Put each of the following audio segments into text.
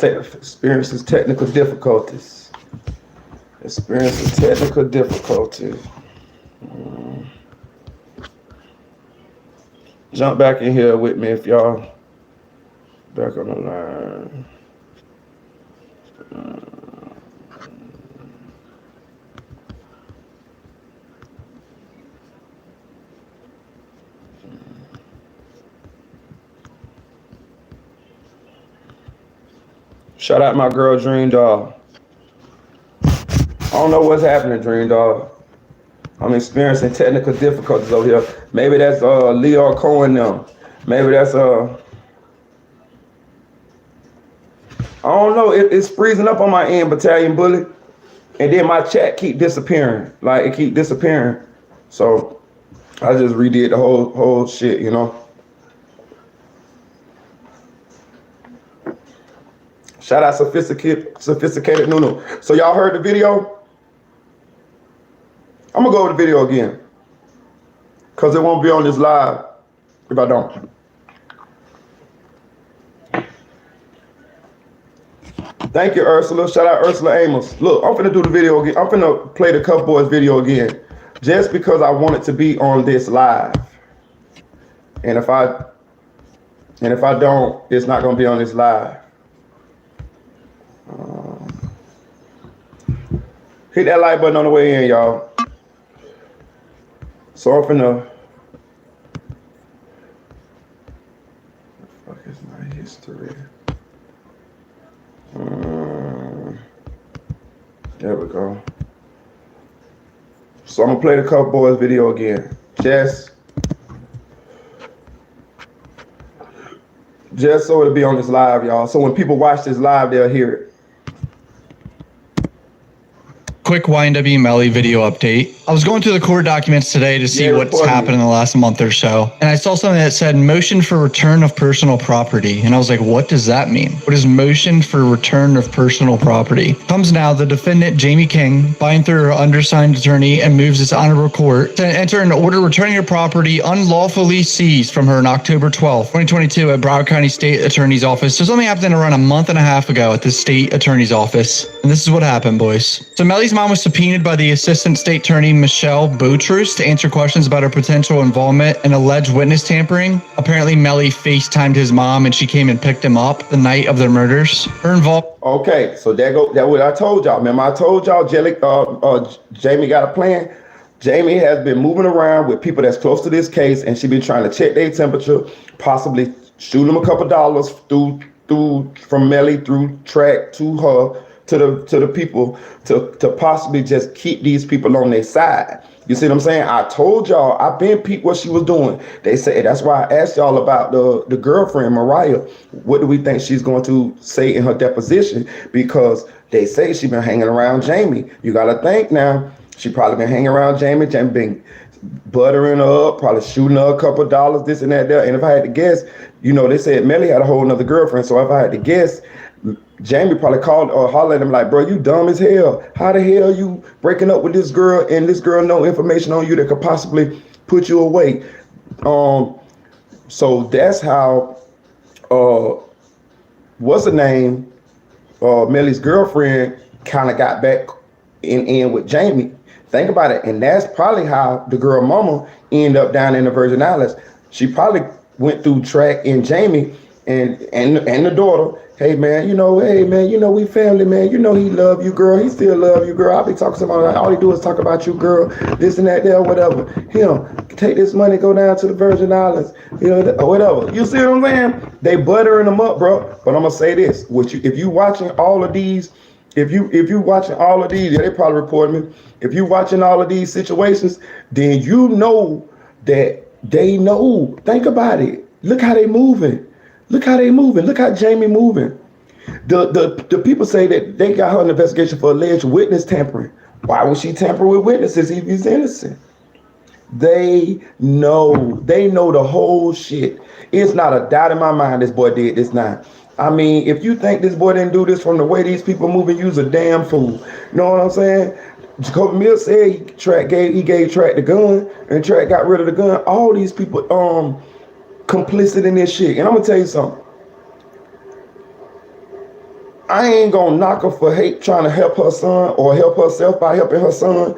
experiences technical difficulties. Experiences technical difficulties. Jump back in here with me if y'all back on the line. Shout out my girl Dream Doll. I don't know what's happening, Dream Doll. I'm experiencing technical difficulties over here. Maybe that's Leo Cohen now. Maybe that's I don't know. It's freezing up on my end, Battalion Bully, and then my chat keep disappearing. Like it keep disappearing. So I just redid the whole shit, you know. Shout out sophisticated Nunu. So y'all heard the video? I'm gonna go over the video again, cause it won't be on this live if I don't. Thank you, Ursula. Shout out Ursula Amos. Look, I'm finna do the video again. I'm finna play the Cup Boys video again, just because I want it to be on this live. And if I don't, it's not gonna be on this live. Hit that like button on the way in, y'all. So I'm finna. What the fuck is my history? There we go. So I'm gonna play the Cup Boys video again. Just so it'll be on this live, y'all. So when people watch this live, they'll hear it. Quick YNW Melly video update. I was going through the court documents today to see what's happened in the last month or so. And I saw something that said motion for return of personal property. And I was like, what does that mean? What is motion for return of personal property? Comes now the defendant, Jamie King, buying through her undersigned attorney and moves this honorable court to enter an order returning her property unlawfully seized from her on October 12th, 2022 at Broward County State Attorney's Office. So something happened around a month and a half ago at the State Attorney's Office. And this is what happened, boys. So Melly's mom was subpoenaed by the Assistant State Attorney Michelle Boutrous to answer questions about her potential involvement in alleged witness tampering. Apparently, Melly FaceTimed his mom and she came and picked him up the night of the murders. Her involvement. Okay, so that what I told y'all. Remember, I told y'all Jamie got a plan. Jamie has been moving around with people that's close to this case, and she been trying to check their temperature, possibly shoot them a couple dollars through from Melly through track to her. To the people to possibly just keep these people on their side. You see what I'm saying? I told y'all, I've been peeped what she was doing. They say that's why I asked y'all about the girlfriend, Mariah. What do we think she's going to say in her deposition? Because they say she been hanging around Jamie. You gotta think now, she probably been hanging around Jamie. Jamie been buttering her up, probably shooting her a couple dollars, this and that there. And if I had to guess, you know, they said Melly had a whole nother girlfriend. So if I had to guess, Jamie probably called or hollered at him like, bro, you dumb as hell. How the hell you breaking up with this girl and this girl know information on you that could possibly put you away? So that's how, what's her name? Melly's girlfriend kind of got back in with Jamie. Think about it. And that's probably how the girl mama ended up down in the Virgin Islands. She probably went through track and Jamie and the daughter. Hey man, we family, man. You know he love you, girl. He still love you, girl. I'll be talking to him all he do is talk about you, girl. This and that, there, whatever. Take this money, go down to the Virgin Islands, or whatever. You see what I'm saying? They buttering them up, bro. But I'm gonna say this: if you watching all of these, if you watching all of these, yeah, they probably report me. If you watching all of these situations, then you know that they know. Think about it. Look how they moving. Look how Jamie moving. The people say that they got her an investigation for alleged witness tampering. Why would she tamper with witnesses if he's innocent? They know the whole shit. It's not a doubt in my mind this boy did this now. I mean, if you think this boy didn't do this from the way these people moving, you's a damn fool. You know what I'm saying? Jacoby Mills said he gave Track the gun, and Track got rid of the gun. All these people complicit in this shit. And I'm gonna tell you something. I ain't gonna knock her for trying to help her son or help herself by helping her son.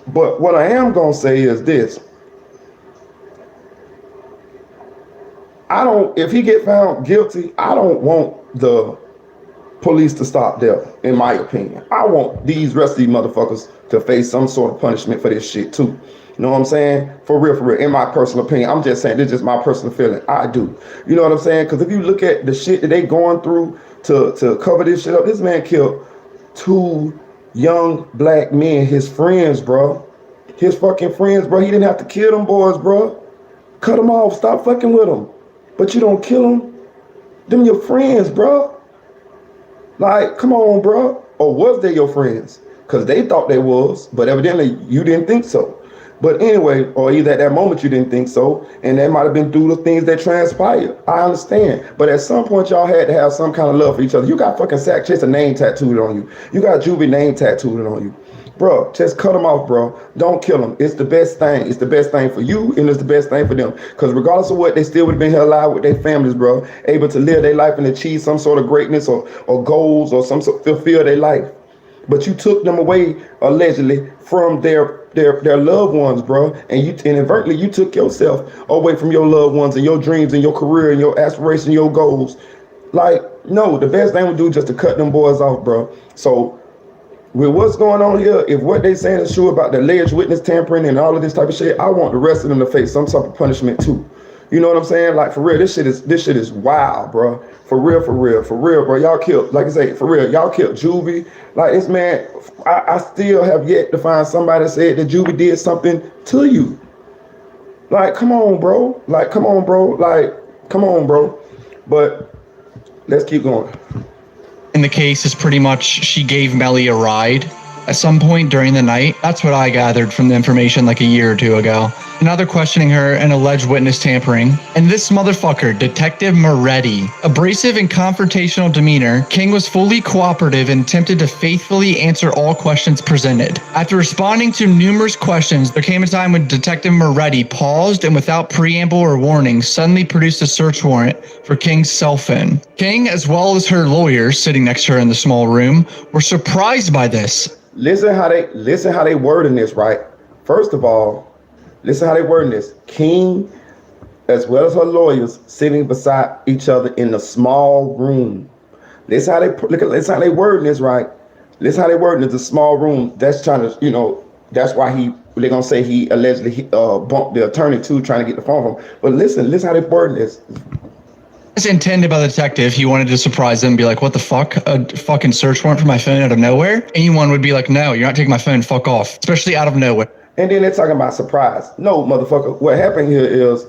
But what I am gonna say is this. If he get found guilty, I don't want the police to stop there, in my opinion. I want these rest of these motherfuckers to face some sort of punishment for this shit too. You know what I'm saying? For real, in my personal opinion. I'm just saying, this is just my personal feeling. I do. You know what I'm saying? Because if you look at the shit that they going through to cover this shit up, this man killed 2 young black men, his friends, bro. His fucking friends, bro. He didn't have to kill them boys, bro. Cut them off. Stop fucking with them. But you don't kill them. Them your friends, bro. Like, come on, bro. Or was they your friends? Because they thought they was, but evidently you didn't think so. But anyway, or either at that moment you didn't think so, and that might have been through the things that transpired. I understand. But at some point, y'all had to have some kind of love for each other. You got fucking Sack Chase a name tattooed on you. You got Juvie name tattooed on you. Bro, just cut them off, bro. Don't kill them. It's the best thing. It's the best thing for you, and it's the best thing for them. Because regardless of what, they still would have been here alive with their families, bro. Able to live their life and achieve some sort of greatness or goals or some sort, fulfill their life. But you took them away, allegedly, from their loved ones, bro. And you inadvertently, you took yourself away from your loved ones and your dreams and your career and your aspirations, your goals. Like, no, the best thing to do is just to cut them boys off, bro. So with what's going on here, if what they saying is true about the alleged witness tampering and all of this type of shit, I want the rest of them to face some type of punishment too. You know what I'm saying? Like, for real, this shit is wild, bro. For real, bro. Y'all killed, like I say, for real, y'all killed Juvie. Like, this man, I still have yet to find somebody that said that Juvie did something to you. Like, come on, bro. Like, come on, bro. Like, come on, bro. But let's keep going. In the case is pretty much she gave Melly a ride at some point during the night. That's what I gathered from the information like a year or 2 ago. Now they're questioning her and alleged witness tampering. And this motherfucker, Detective Moretti, abrasive and confrontational demeanor, King was fully cooperative and attempted to faithfully answer all questions presented. After responding to numerous questions, there came a time when Detective Moretti paused and without preamble or warning, suddenly produced a search warrant for King's cell phone. King, as well as her lawyer sitting next to her in the small room, were surprised by this. Listen how they wording this, right? First of all, listen how they wording this. King, as well as her lawyers, sitting beside each other in the small room. Listen how they wording this, right? Listen how they wording this, the small room. That's trying to, that's why they're gonna say he allegedly bumped the attorney too, trying to get the phone from him. But listen how they wording this. As intended by the detective, he wanted to surprise them and be like, what the fuck? A fucking search warrant for my phone out of nowhere? Anyone would be like, no, you're not taking my phone, fuck off. Especially out of nowhere. And then they're talking about surprise. No, motherfucker, what happened here is,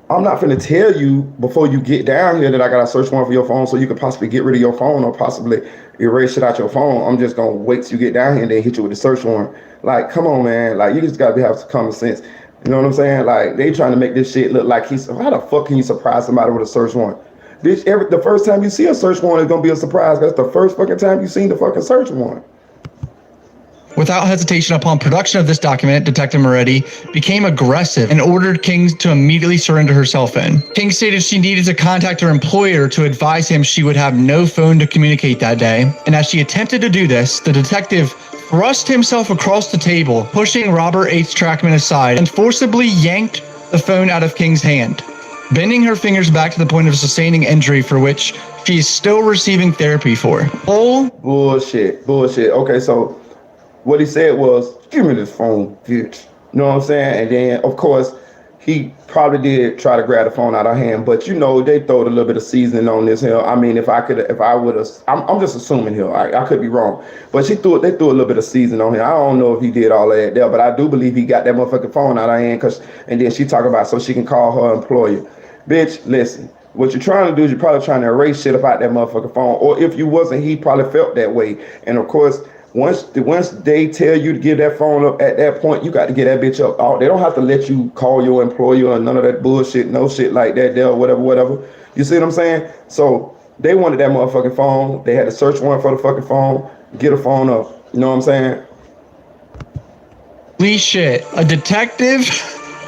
I'm not finna tell you before you get down here that I got a search warrant for your phone so you could possibly get rid of your phone or possibly erase shit out your phone. I'm just gonna wait till you get down here and then hit you with the search warrant. Like, come on, man. Like, you just gotta have some common sense. You know what I'm saying? Like, they trying to make this shit look like how the fuck can you surprise somebody with a search warrant? Bitch, the first time you see a search warrant is gonna be a surprise. That's the first fucking time you seen the fucking search warrant. Without hesitation, upon production of this document, Detective Moretti became aggressive and ordered King to immediately surrender her cell phone. King stated she needed to contact her employer to advise him she would have no phone to communicate that day. And as she attempted to do this, the detective thrust himself across the table, pushing Robert H. Trackman aside and forcibly yanked the phone out of King's hand, bending her fingers back to the point of sustaining injury for which she is still receiving therapy for. Oh, bullshit. Okay, so what he said was, give me this phone, bitch. You know what I'm saying? And then, of course, he probably did try to grab the phone out of her hand, but they throwed a little bit of seasoning on this here. I mean, I'm just assuming here. I could be wrong, but they threw a little bit of seasoning on him. I don't know if he did all of that there, but I do believe he got that motherfucking phone out of her hand and then she talk about so she can call her employer. Bitch, listen. What you're trying to do is you're probably trying to erase shit about that motherfucking phone, or if you wasn't, he probably felt that way. And of course, once they tell you to give that phone up, at that point, you got to get that bitch up. They don't have to let you call your employer or none of that bullshit, no shit like that there, whatever. You see what I'm saying? So they wanted that motherfucking phone. They had a search warrant for the fucking phone. Get a phone up. You know what I'm saying? holy shit. A detective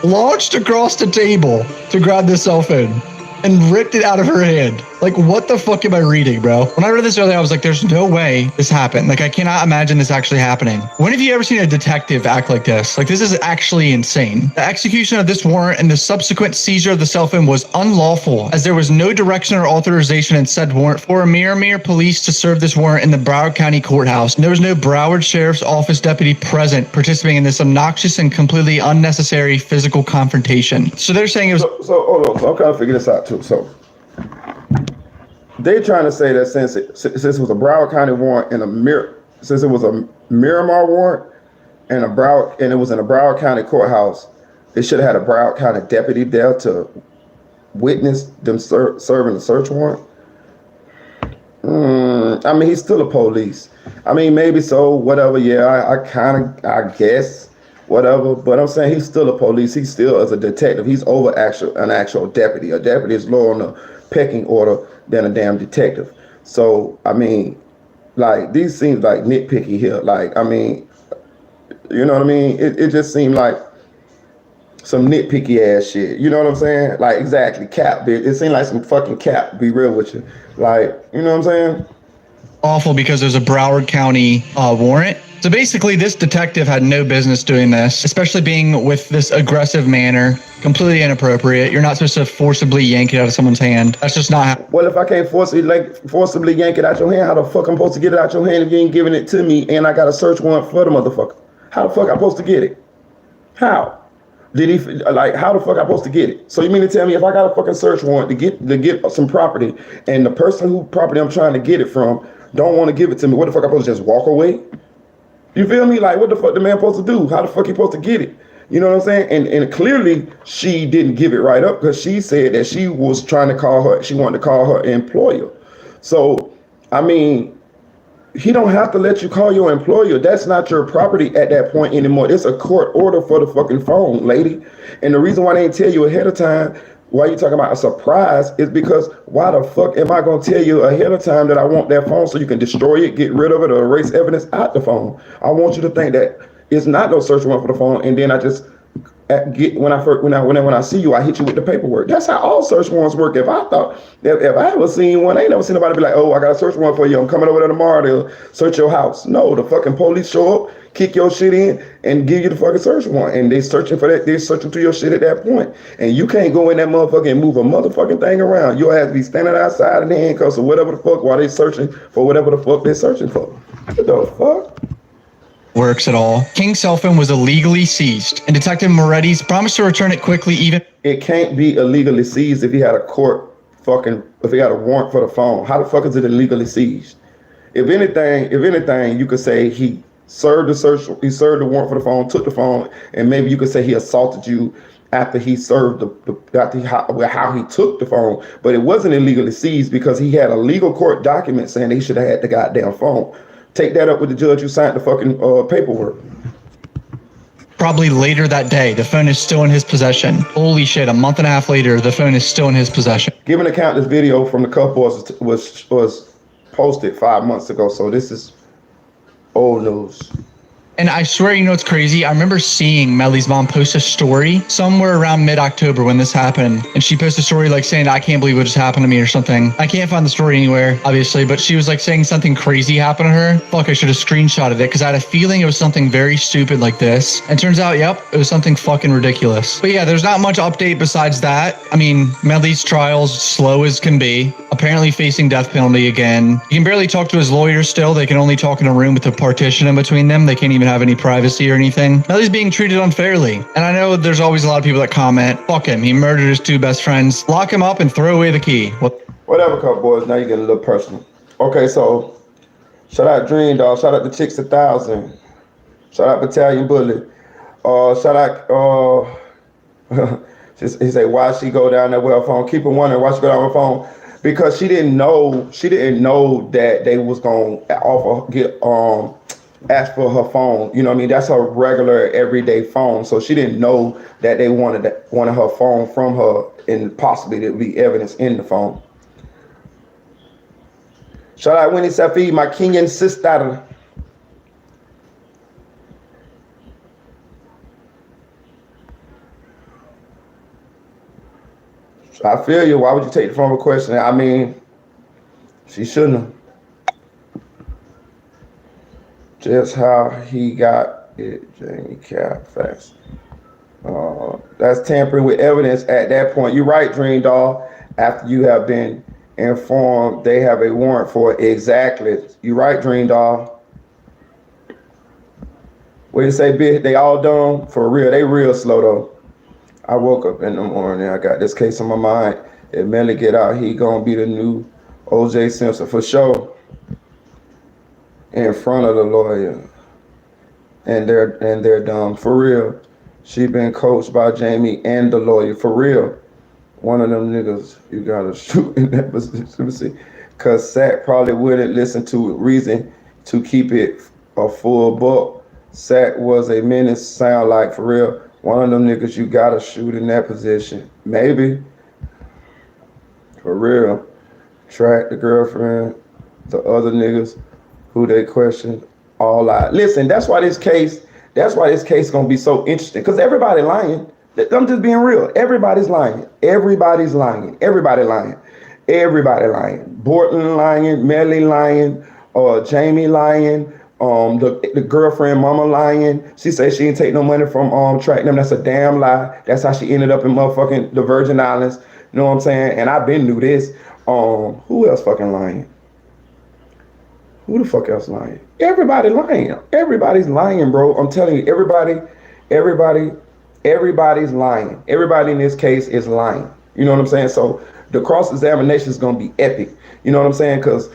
launched across the table to grab the cell phone. and ripped it out of her hand. Like, what the fuck am I reading, bro? When I read this earlier, I was like, there's no way this happened. Like, I cannot imagine this actually happening. When have you ever seen a detective act like this? Like, this is actually insane. The execution of this warrant and the subsequent seizure of the cell phone was unlawful, as there was no direction or authorization in said warrant for Mirror Police to serve this warrant in the Broward County Courthouse. And there was no Broward Sheriff's Office deputy present participating in this obnoxious and completely unnecessary physical confrontation. So they're saying it was... So hold on. So I'm trying to figure this out too. So they're trying to say that since it was a Broward County warrant and since it was a Miramar warrant and it was in a Broward County courthouse, they should have had a Broward County deputy there to witness them serving the search warrant. I mean, he's still a police. I mean, maybe so, whatever. Yeah, I guess, whatever. But I'm saying he's still a police. He still is a detective. He's over an actual deputy. A deputy is lower on the pecking order than a damn detective. So, I mean, like, these seems like nitpicky here. Like, I mean, you know what I mean? It just seemed like some nitpicky ass shit. You know what I'm saying? Like, exactly, cap. It seemed like some fucking cap, be real with you. Like, you know what I'm saying? Awful because there's a Broward County warrant. So basically, this detective had no business doing this, especially being with this aggressive manner, completely inappropriate. You're not supposed to forcibly yank it out of someone's hand. That's just not how... Well, if I can't forcibly yank it out your hand, how the fuck I'm supposed to get it out your hand if you ain't giving it to me and I got a search warrant for the motherfucker? How the fuck I'm supposed to get it? How? How the fuck I'm supposed to get it? So you mean to tell me if I got a fucking search warrant to get some property and the person who property I'm trying to get it from don't want to give it to me, what the fuck I'm supposed to just walk away? You feel me? Like, what the fuck the man supposed to do? How the fuck he supposed to get it? You know what I'm saying? And clearly she didn't give it right up because she said that she was trying to she wanted to call her employer. So, I mean, he don't have to let you call your employer. That's not your property at that point anymore. It's a court order for the fucking phone, lady. And the reason why they didn't tell you ahead of time, why you talking about a surprise, is because why the fuck am I going to tell you ahead of time that I want that phone so you can destroy it, get rid of it, or erase evidence out the phone? I want you to think that it's not no search warrant for the phone, and then I just when I see you, I hit you with the paperwork. That's how all search warrants work. If I ever seen one, I ain't never seen nobody be like, oh, I got a search warrant for you. I'm coming over there tomorrow to search your house. No, the fucking police show up, kick your shit in, and give you the fucking search warrant. And they searching for that. They searching through your shit at that point. And you can't go in that motherfucker and move a motherfucking thing around. You'll have to be standing outside in the handcuffs or whatever the fuck while they searching for whatever the fuck they're searching for. What the fuck? Works at all. King's cell phone was illegally seized, and Detective Moretti's promised to return it quickly. Even it can't be illegally seized if he had a if he had a warrant for the phone. How the fuck is it illegally seized? If anything, you could say he served the warrant for the phone, took the phone, and maybe you could say he assaulted you after he served how he took the phone. But it wasn't illegally seized because he had a legal court document saying he should have had the goddamn phone. Take that up with the judge who signed the fucking paperwork. Probably later that day, the phone is still in his possession. Holy shit, a month and a half later, the phone is still in his possession. Give an account, this video from the Cuff Boys was posted 5 months ago, so this is old news. And I swear, you know what's crazy? I remember seeing Melly's mom post a story somewhere around mid-October when this happened. And she posted a story like saying, I can't believe what just happened to me or something. I can't find the story anywhere, obviously, but she was like saying something crazy happened to her. Fuck, I should have screenshotted it because I had a feeling it was something very stupid like this. And turns out, yep, it was something fucking ridiculous. But yeah, there's not much update besides that. I mean, Melly's trial's slow as can be. Apparently facing death penalty again. He can barely talk to his lawyer still. They can only talk in a room with a partition in between them. They can't even have any privacy or anything. Melly's being treated unfairly. And I know there's always a lot of people that comment, fuck him, he murdered his two best friends. Lock him up and throw away the key. Whatever, Cuff Boys, now you get a little personal. Okay, so shout out Dream Dog, shout out the Chicks 1000, shout out Battalion Bullet, shout out he said, why she go down that well phone? Keep on wondering why she go down her phone. Because she didn't know that they was gonna ask for her phone. You know what I mean? That's her regular everyday phone. So she didn't know that they wanted her phone from her and possibly there'd be evidence in the phone. Shout out Winnie Safi, my Kenyan sister. I feel you. Why would you take the form of questioning? I mean, she shouldn't have. Just how he got it, Jamie Cap, facts. That's tampering with evidence at that point. You're right, Dream Doll. After you have been informed they have a warrant for it. Exactly. You're right, Dream Doll. What do you say, bitch? They all done? For real. They real slow, though. I woke up in the morning. I got this case on my mind. If Melly get out, he gonna be the new O.J. Simpson for sure. In front of the lawyer. And they're dumb. For real. She been coached by Jamie and the lawyer. For real. One of them niggas you gotta shoot in that position. Let me see. Cause Sack probably wouldn't listen to reason to keep it a full buck. Sack was a menace, sound like, for real. One of them niggas you gotta shoot in that position. Maybe. For real. Track the girlfriend, the other niggas who they questioned, all out. Listen, that's why this case gonna be so interesting. Cause everybody lying. I'm just being real. Everybody's lying. Everybody's lying. Everybody lying. Everybody lying. Bortlen lying. Melly lying. Jamie lying. The girlfriend mama lying. She said she didn't take no money from track them. That's a damn lie. That's how she ended up in motherfucking the Virgin Islands. You know what I'm saying? And I've been knew this. Who else fucking lying? Who the fuck else lying? Everybody lying. Everybody's lying, bro. I'm telling you, everybody's lying. Everybody in this case is lying. You know what I'm saying? So the cross-examination is going to be epic. You know what I'm saying? Because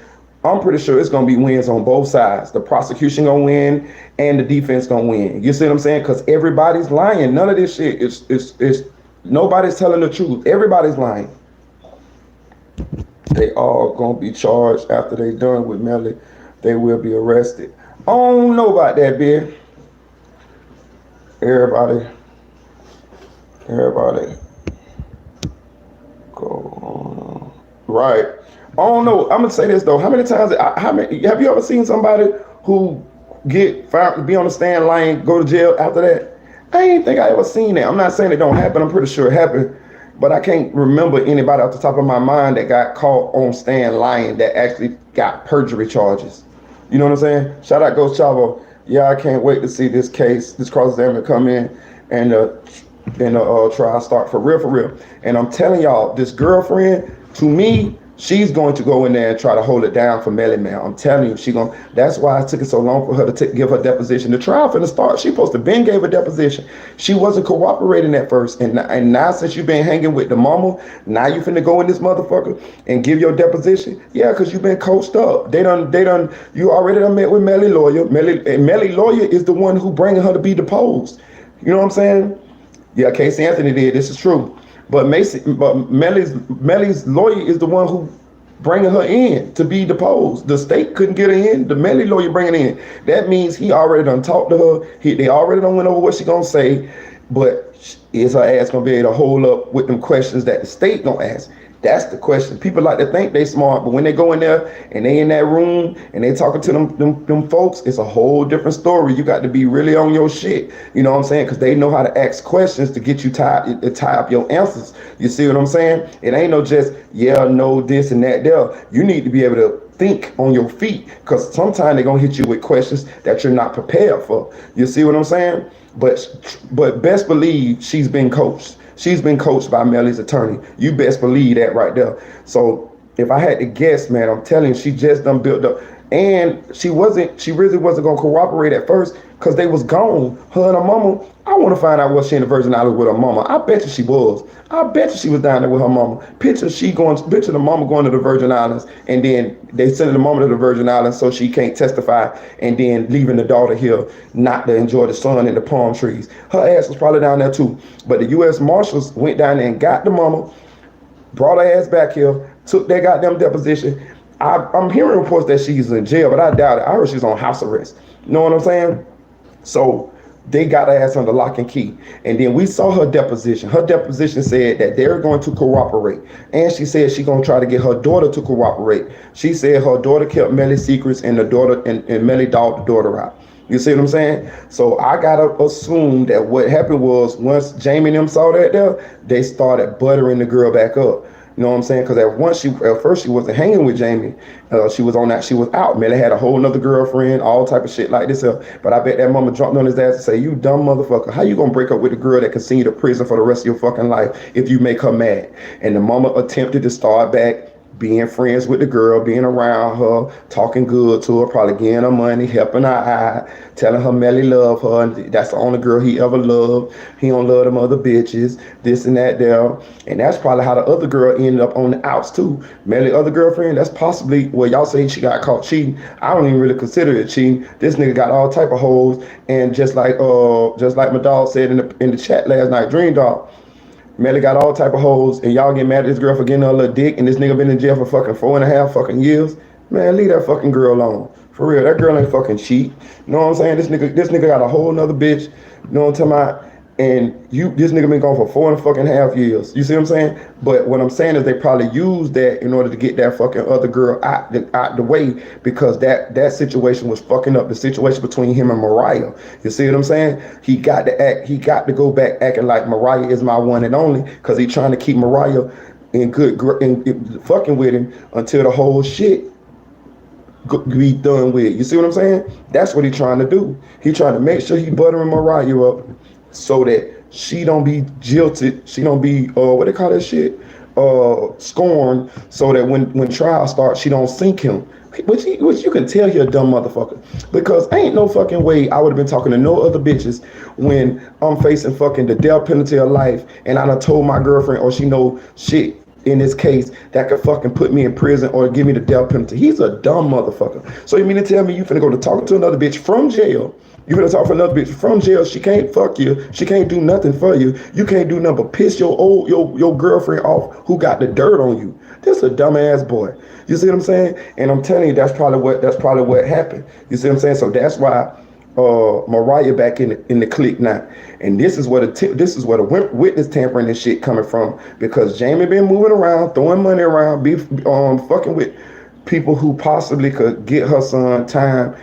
I'm pretty sure it's going to be wins on both sides. The prosecution going to win and the defense going to win. You see what I'm saying? Because everybody's lying. None of this shit is nobody's telling the truth. Everybody's lying. They all going to be charged after they done with Melly. They will be arrested. I don't know about that, bitch. Everybody go on. Right. I don't know. I'm gonna say this though. How many times? Have you ever seen somebody who get found to be on the stand lying, go to jail after that? I ain't think I ever seen that. I'm not saying it don't happen. I'm pretty sure it happened, but I can't remember anybody off the top of my mind that got caught on stand lying that actually got perjury charges. You know what I'm saying? Shout out Ghost Chavo. Yeah, I can't wait to see this case, this cross-examination come in and the trial start for real. And I'm telling y'all, this girlfriend, to me, she's going to go in there and try to hold it down for Melly, man. I'm telling you, that's why it took it so long for her to give her deposition. The trial finna start. She supposed to been gave a deposition. She wasn't cooperating at first. And now since you've been hanging with the mama, now you finna go in this motherfucker and give your deposition? Yeah, because you've been coached up. You already done met with Melly lawyer. Melly lawyer is the one who bringing her to be deposed. You know what I'm saying? Yeah, Casey Anthony did. This is true. But Melly's lawyer is the one who bringing her in to be deposed. The state couldn't get her in. The Melly lawyer bringing her in. That means he already done talked to her. They already done went over what she gonna say. But is her ass gonna be able to hold up with them questions that the state gonna ask? That's the question. People like to think they smart, but when they go in there and they in that room and they talking to them folks, it's a whole different story. You got to be really on your shit. You know what I'm saying? Because they know how to ask questions to get you tie up your answers. You see what I'm saying? It ain't no just, yeah, no, this and that there. You need to be able to think on your feet, because sometimes they're going to hit you with questions that you're not prepared for. You see what I'm saying? But best believe she's been coached. She's been coached by Melly's attorney. You best believe that right there. So if I had to guess, man, I'm telling you, she just done built up. And she really wasn't gonna cooperate at first because they was gone. Her and her mama. I want to find out was she in the Virgin Islands with her mama. I bet you she was. I bet you she was down there with her mama. Picture the mama going to the Virgin Islands, and then they sending the mama to the Virgin Islands so she can't testify, and then leaving the daughter here not to enjoy the sun and the palm trees. Her ass was probably down there too. But the U.S. Marshals went down there and got the mama, brought her ass back here, took that goddamn deposition. I'm hearing reports that she's in jail, but I doubt it. I heard she's on house arrest. You know what I'm saying? So they got her ass under lock and key. And then we saw her deposition. Her deposition said that they're going to cooperate. And she said she's going to try to get her daughter to cooperate. She said her daughter kept Melly's secrets, and the daughter and Melly dogged the daughter out. You see what I'm saying? So I gotta assume that what happened was once Jamie and them saw that there, they started buttering the girl back up. You know what I'm saying? Because at first she wasn't hanging with Jamie. She was out. Melly had a whole nother girlfriend, all type of shit like this. But I bet that mama jumped on his ass and say, "You dumb motherfucker! How you gonna break up with a girl that can send you to prison for the rest of your fucking life if you make her mad?" And the mama attempted to start back being friends with the girl, being around her, talking good to her, probably giving her money, helping her out, telling her Melly love her, and that's the only girl he ever loved. He don't love them other bitches, this and that there. And that's probably how the other girl ended up on the outs too. Melly other girlfriend, that's possibly, well, y'all say she got caught cheating. I don't even really consider it cheating. This nigga got all type of hoes, and just like my dog said in the chat last night, Dream Dog, Melly got all type of hoes, and y'all get mad at this girl for getting her little dick, and this nigga been in jail for fucking 4.5 fucking years. Man, leave that fucking girl alone. For real, that girl ain't fucking cheat. You know what I'm saying? This nigga got a whole nother bitch. You know what I'm talking about? And this nigga been gone for 4.5 years. You see what I'm saying? But what I'm saying is they probably used that in order to get that fucking other girl out the way, because that situation was fucking up the situation between him and Mariah. You see what I'm saying? He got to go back acting like Mariah is my one and only, because he trying to keep Mariah in fucking with him until the whole shit be done with. You see what I'm saying? That's what he trying to do. He trying to make sure he buttering Mariah up so that she don't be jilted, she don't be what they call that shit, scorned, so that when trial starts, she don't sink him. Which you can tell he a dumb motherfucker, because ain't no fucking way I would have been talking to no other bitches when I'm facing fucking the death penalty of life, and I done told my girlfriend, or she know shit in this case that could fucking put me in prison or give me the death penalty. He's a dumb motherfucker. So you mean to tell me you finna go to talking to another bitch from jail? You finna talk to another bitch from jail? She can't fuck you. She can't do nothing for you. You can't do nothing but piss your girlfriend off who got the dirt on you. This a dumbass boy. You see what I'm saying? And I'm telling you, that's probably what happened. You see what I'm saying? So that's why Mariah back in the clique now, and this is where the witness tampering and shit coming from, because Jamie been moving around, throwing money around, fucking with people who possibly could get her son time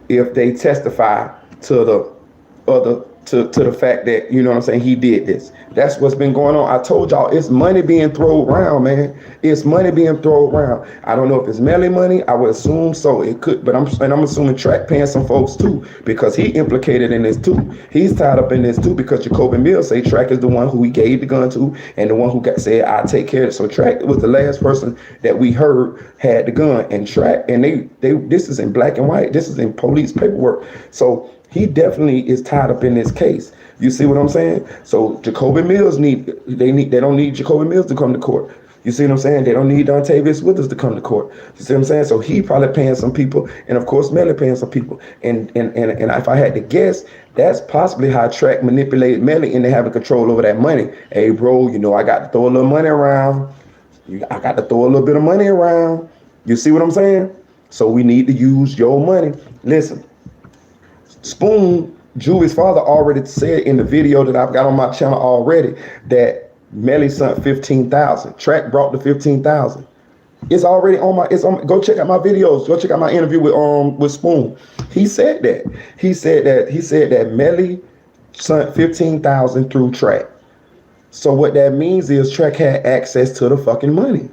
if they testify to the fact that, you know what I'm saying, he did this. That's what's been going on. I told y'all, it's money being thrown around, man. It's money being thrown around. I don't know if it's Melly money. I would assume so. It could, but I'm assuming Track paying some folks too, because he implicated in this too. He's tied up in this too, because Jacoby Mills say Track is the one who he gave the gun to, and the one who said, "I take care of it." So Track was the last person that we heard had the gun, and Track, and they this is in black and white. This is in police paperwork. So he definitely is tied up in this case. You see what I'm saying? So Jacoby Mills they don't need Jacoby Mills to come to court. You see what I'm saying? They don't need Dontavius Withers to come to court. You see what I'm saying? So he probably paying some people, and of course Melly paying some people. And if I had to guess, that's possibly how Track manipulated Melly into having control over that money. Hey bro, you know I got to throw a little money around. I got to throw a little bit of money around. You see what I'm saying? So we need to use your money. Listen. Spoon, Juvie's father, already said in the video that I've got on my channel already that Melly sent 15,000. Track brought the 15,000. It's already on my. Go check out my videos. Go check out my interview with Spoon. He said that. He said that Melly sent 15,000 through Track. So what that means is Track had access to the fucking money.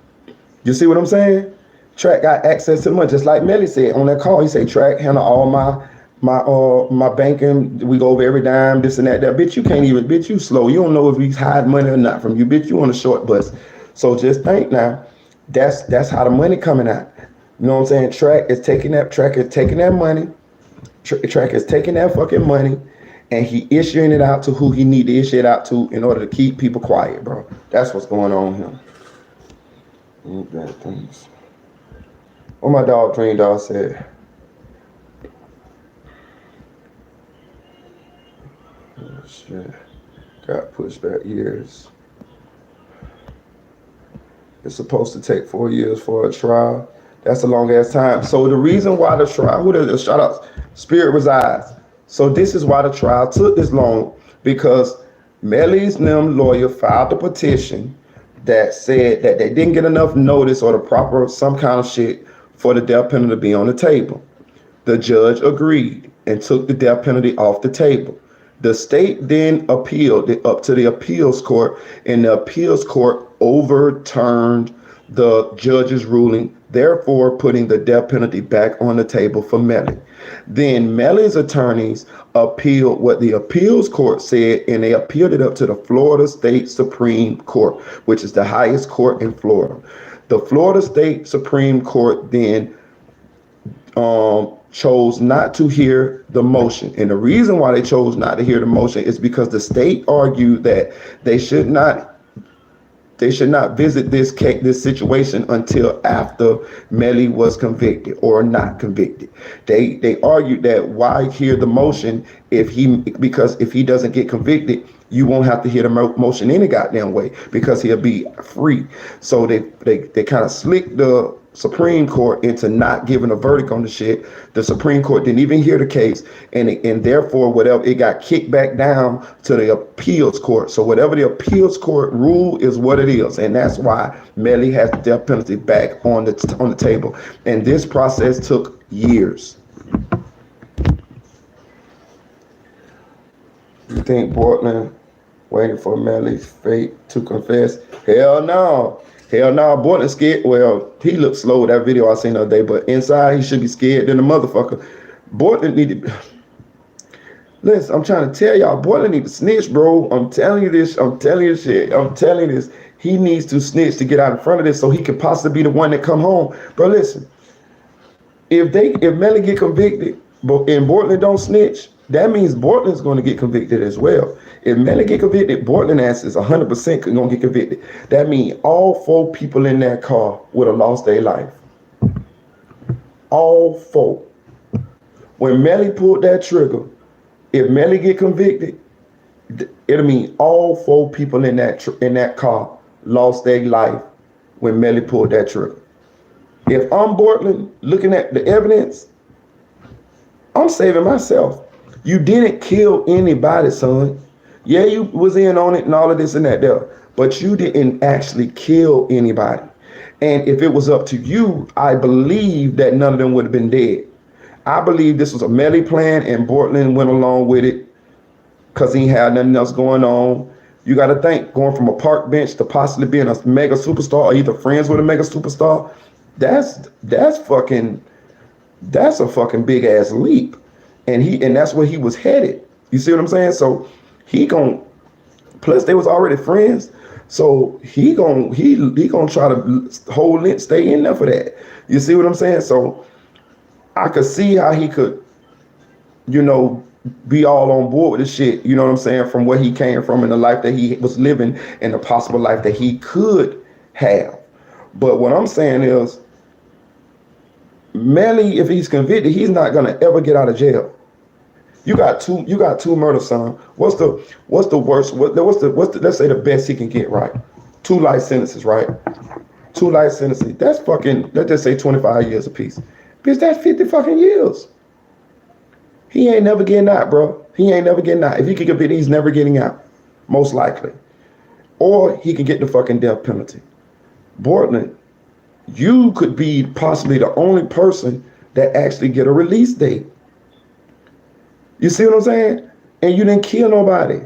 You see what I'm saying? Track got access to the money, just like Melly said on that call. He said Track handle all my banking, we go over every dime, this and that. Bitch, you can't even, bitch, you slow. You don't know if he's hiding money or not from you. Bitch, you on a short bus. So just think now, that's how the money coming out. You know what I'm saying? Track is taking that money. Track is taking that fucking money, and he issuing it out to who he need to issue it out to in order to keep people quiet, bro. That's what's going on here. Bad things. What my dog Dream Dog said. Oh, shit. Got pushed back years. It's supposed to take 4 years for a trial. That's a long ass time. So the reason why the trial, shout out, Spirit Resides. So this is why the trial took this long, because Melly's lawyer filed a petition that said that they didn't get enough notice or the proper some kind of shit for the death penalty to be on the table. The judge agreed. and took the death penalty off the table. The state then appealed it up to the appeals court, and the appeals court overturned the judge's ruling, therefore putting the death penalty back on the table for Melly. Then Melly's attorneys appealed what the appeals court said, and they appealed it up to the Florida State Supreme Court, which is the highest court in Florida. The Florida State Supreme Court then chose not to hear the motion. And the reason why they chose not to hear the motion is because the state argued that they should not visit this situation until after Melly was convicted or not convicted. They argued that why hear the motion because if he doesn't get convicted, you won't have to hear the motion any goddamn way because he'll be free. So they kind of slicked the Supreme Court into not giving a verdict on the shit. The Supreme Court didn't even hear the case, and therefore whatever, it got kicked back down to the appeals court. So whatever the appeals court rule is what it is, and that's why Melly has the death penalty back on the table. And this process took years. You think Bortlen waiting for Melly's fate to confess? Hell no. Hell no, Bortlen scared. Well, he looked slow with that video I seen the other day, but inside he should be scared than a motherfucker. Bortlen need to... Listen, I'm trying to tell y'all, Bortlen need to snitch, bro. I'm telling you this. I'm telling you shit. I'm telling you this. He needs to snitch to get out in front of this so he could possibly be the one that come home. Bro, listen. If Melly get convicted and Bortlen don't snitch, that means Bortlen's going to get convicted as well. If Melly get convicted, Bortlen ass is 100% going to get convicted. That means all 4 people in that car would have lost their life. All 4. When Melly pulled that trigger, if Melly get convicted, it'll mean all 4 people in that car lost their life when Melly pulled that trigger. If I'm Bortlen looking at the evidence, I'm saving myself. You didn't kill anybody, son. Yeah, you was in on it and all of this and that there, but you didn't actually kill anybody. And if it was up to you, I believe that none of them would have been dead. I believe this was a Melly plan and Bortlen went along with it because he had nothing else going on. You got to think, going from a park bench to possibly being a mega superstar or either friends with a mega superstar, that's a fucking big ass leap. And that's where he was headed. You see what I'm saying? So plus they was already friends. So he gonna try to stay in there for that. You see what I'm saying? So I could see how he could, be all on board with this shit, you know what I'm saying, from where he came from and the life that he was living and the possible life that he could have. But what I'm saying is, Melly, if he's convicted, he's not gonna ever get out of jail. You got two murders, son. What's the worst? Let's say the best he can get, right? 2 life sentences, right? 2 life sentences. That's fucking, let's just say 25 years apiece. Bitch, that's 50 fucking years. He ain't never getting out, bro. He ain't never getting out. If he can get convicted, he's never getting out, most likely. Or he can get the fucking death penalty. Bortlen, you could be possibly the only person that actually get a release date. You see what I'm saying? And you didn't kill nobody.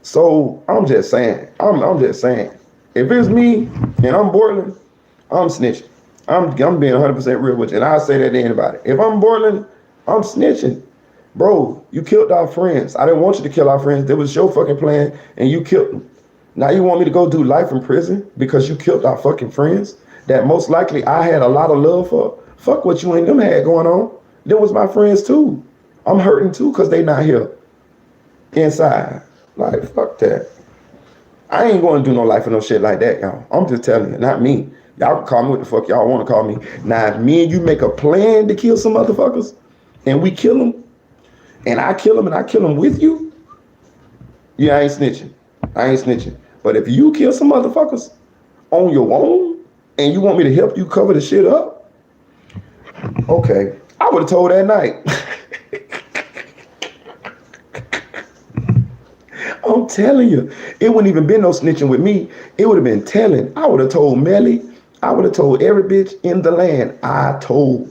So I'm just saying. I'm just saying. If it's me and I'm Bortlen, I'm snitching. I'm being 100% real with you. And I say that to anybody. If I'm Bortlen, I'm snitching. Bro, you killed our friends. I didn't want you to kill our friends. That was your fucking plan and you killed them. Now you want me to go do life in prison because you killed our fucking friends that most likely I had a lot of love for? Fuck what you and them had going on. Them was my friends too. I'm hurting too because they not here inside. Like, fuck that. I ain't going to do no life or no shit like that, y'all. I'm just telling you, not me. Y'all can call me what the fuck y'all want to call me. Now, if me and you make a plan to kill some motherfuckers and we kill them and I kill them and I kill them with you, yeah, I ain't snitching. I ain't snitching. But if you kill some motherfuckers on your own and you want me to help you cover the shit up, okay. I would have told that night. I'm telling you, it wouldn't even been no snitching with me. It would have been telling. I would have told Melly. I would have told every bitch in the land. I told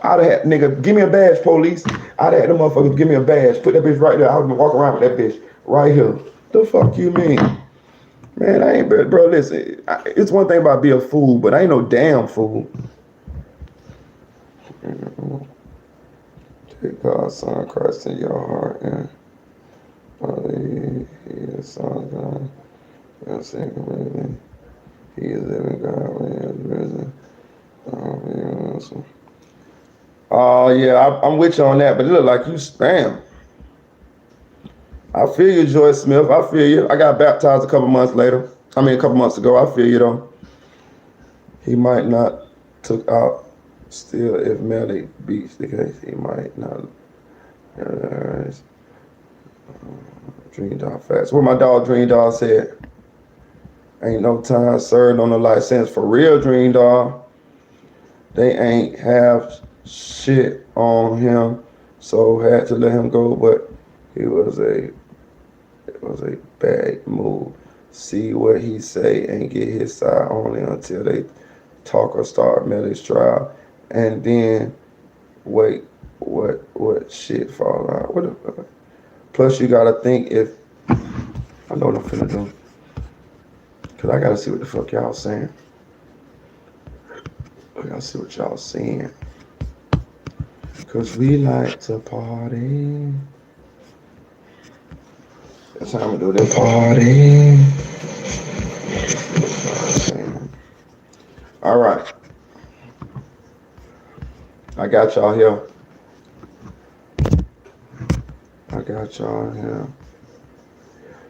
I'd have had, nigga, give me a badge, police. I'd have had them motherfuckers give me a badge. Put that bitch right there. I would walk around with that bitch right here. The fuck you mean? Man, I ain't, bro, listen, it's one thing about being a fool, but I ain't no damn fool. Take God's son Christ in your heart and believe he is son of God. And secondly, he is living God when he is risen. Oh, yeah, I'm with you on that, but it look like you spam. I feel you, Joyce Smith. I feel you. I got baptized a couple months ago. I feel you, though. He might not took out still if Melly beats the case. He might not. Dream Dog facts. What my dog Dream Dog said. Ain't no time served on the license for real, Dream Dog. They ain't have shit on him, so had to let him go. But it was a bad move. See what he say and get his side only until they talk or start Melly's trial, and then wait what shit fall out. Plus you gotta think if I know what I'm finna do, cause I gotta see what the fuck y'all saying. I gotta see what y'all saying, cause we like to party. That's how I'm gonna do this party. All right, I got y'all here.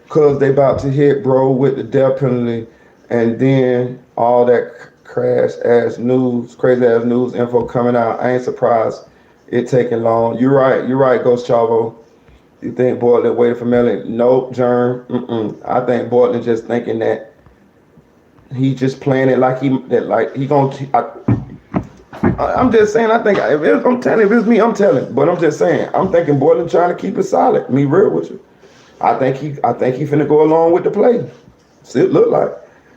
Cause they about to hit bro with the death penalty, and then all that crazy ass news info coming out. I ain't surprised it taking long. You're right, Ghost Chavo. You think Bortlen waited for Melly? Nope, Jern. I think Bortlen just thinking that he just playing it like he gonna. I'm just saying. I'm telling. If it's me, I'm telling. But I'm just saying. I'm thinking Bortlen trying to keep it solid. Me real with you. I think he finna go along with the play. See, it look like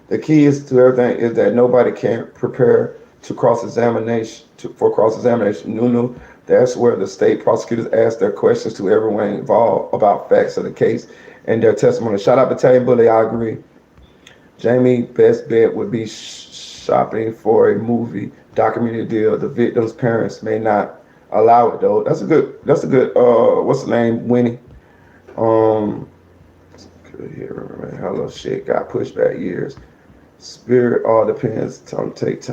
the key is to everything is that nobody can prepare to cross-examination for cross-examination. No, that's where the state prosecutors ask their questions to everyone involved about facts of the case and their testimony. Shout out to Battalion Bully. I agree. Jamie, best bet would be shopping for a movie documentary deal. The victim's parents may not allow it though. That's a good. What's the name? Winnie. Hello shit got pushed back years. Spirit all depends. Some take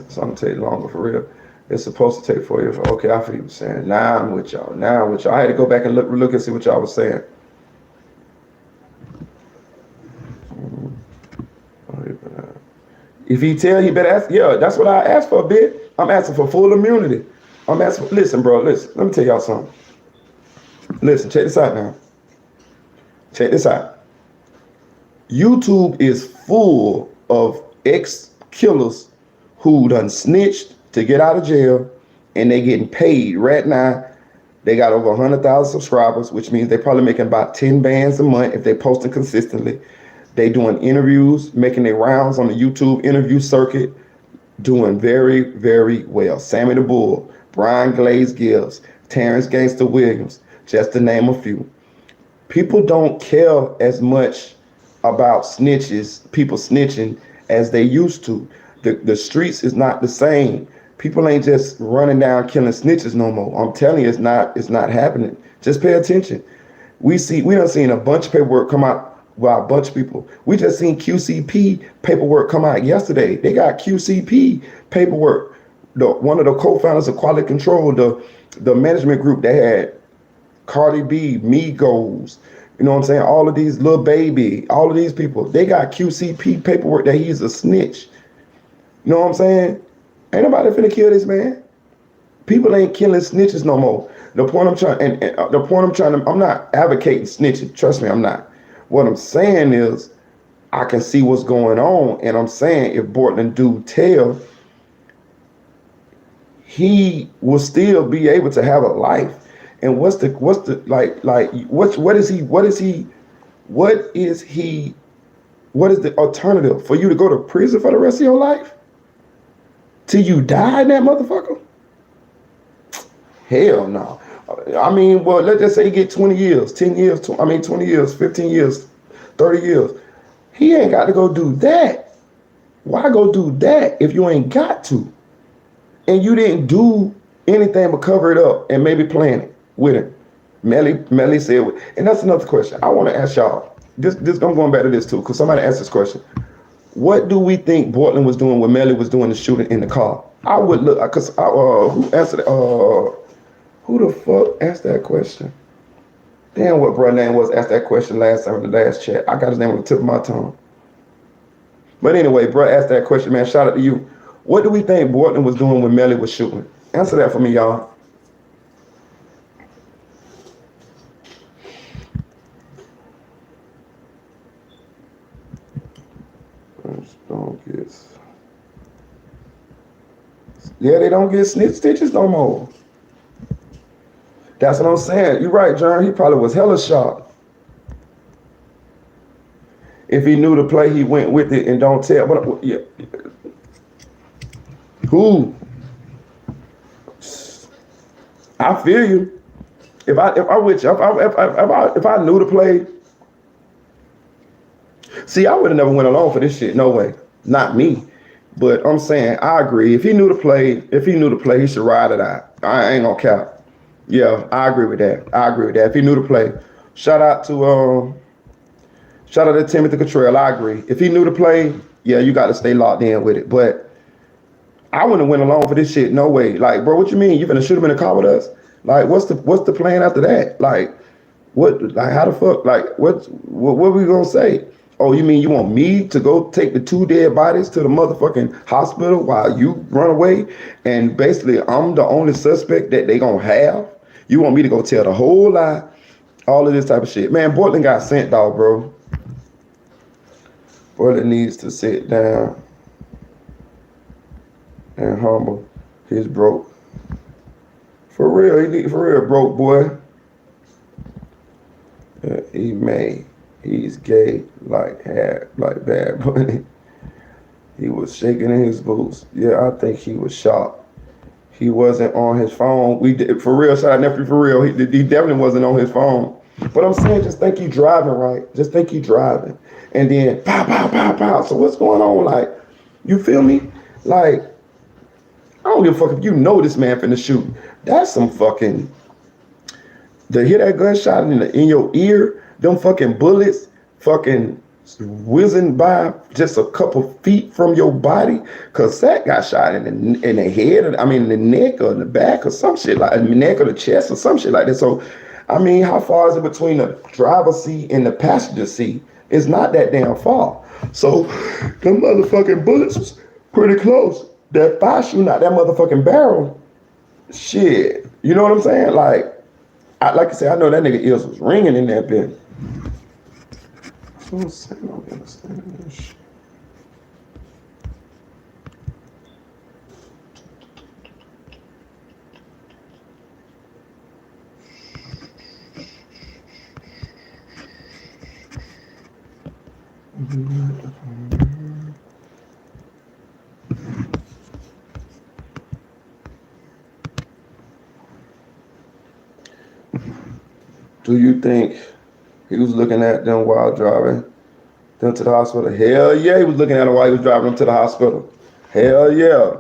longer for real. It's supposed to take 4 years. Okay, I feel you saying. Now I'm with y'all. I had to go back and look and see what y'all was saying. If he tell, he better ask. Yeah, that's what I asked for a bit. I'm asking for full immunity. Listen, bro. Listen. Let me tell y'all something. Listen. Check this out now. Check this out. YouTube is full of ex-killers who done snitched to get out of jail, and they getting paid right now. They got over 100,000 subscribers, which means they probably making about 10 bands a month if they posting consistently. They doing interviews, making their rounds on the YouTube interview circuit, doing very, very well. Sammy the Bull, Brian Glaze Gibbs, Terrence Gangster Williams, just to name a few. People don't care as much about people snitching as they used to. The streets is not the same. People ain't just running down killing snitches no more. I'm telling you, it's not happening. Just pay attention. We done seen a bunch of paperwork come out by a bunch of people. We just seen QCP paperwork come out yesterday. They got QCP paperwork. One of the co-founders of Quality Control, the management group that had Cardi B, Migos, you know what I'm saying? All of these Lil Baby, all of these people, they got QCP paperwork that he's a snitch. You know what I'm saying? Ain't nobody finna kill this man. People ain't killing snitches no more. I'm not advocating snitching. Trust me, I'm not. What I'm saying is, I can see what's going on, and I'm saying if Bortlen do tell, he will still be able to have a life. And what is the alternative? For you to go to prison for the rest of your life? Till you die in that motherfucker? Hell no. I mean, well, let's just say he get 20 years, 10 years, 20 years, 15 years, 30 years. He ain't got to go do that. Why go do that if you ain't got to? And you didn't do anything but cover it up and maybe plan it with him. Melly said, and that's another question. I want to ask y'all. I'm going back to this too, because somebody asked this question. What do we think Bortlen was doing when Melly was doing the shooting in the car? I would look, because who answered who the fuck asked that question? Damn, what bro name was asked that question last time in the last chat. I got his name on the tip of my tongue. But anyway, bro asked that question, man. Shout out to you. What do we think Bortlen was doing when Melly was shooting? Answer that for me, y'all. Yeah, they don't get snitch stitches no more. That's what I'm saying. You're right, John. He probably was hella shocked. If he knew the play, he went with it and don't tell. But yeah, who? I feel you. If I knew the play, see, I would have never went along for this shit. No way, not me. But I'm saying I agree. If he knew the play, he should ride it out. I ain't gonna cap. Yeah, I agree with that. If he knew the play, shout out to Timothy Cottrell. I agree. If he knew the play, yeah, you got to stay locked in with it. But I wouldn't have went along for this shit. No way. Like, bro, what you mean? You gonna shoot him in the car with us? Like, what's the plan after that? Like, what? Like, how the fuck? Like, what we gonna say? Oh, you mean you want me to go take the 2 dead bodies to the motherfucking hospital while you run away? And basically, I'm the only suspect that they gonna have? You want me to go tell the whole lie? All of this type of shit. Man, Bortlen got sent, dog, bro. Bortlen needs to sit down and humble his broke. For real, broke boy. He's gay like Bad Bunny. He was shaking in his boots. Yeah, I think he was shocked. He wasn't on his phone. For real, shout out nephew, for real. He definitely wasn't on his phone. But I'm saying, just think you driving, right? Just think you driving. And then pow, pow, pow, pow. So what's going on? Like, you feel me? Like, I don't give a fuck if you know this man finna shoot. That's some fucking, to hear that gunshot in your ear, them fucking bullets fucking whizzing by just a couple feet from your body, cause that got shot in the head, in the neck or in the back or some shit like, in the neck or the chest or some shit like that. So, I mean, how far is it between the driver's seat and the passenger seat? It's not that damn far. So, them motherfucking bullets was pretty close. That fire shooting out that motherfucking barrel, shit. You know what I'm saying? Like I said, I know that nigga ears was ringing in that bit. I'm saying, I don't understand this shit. Do you think he was looking at them while driving them to the hospital? Hell yeah, he was looking at them while he was driving them to the hospital. Hell yeah.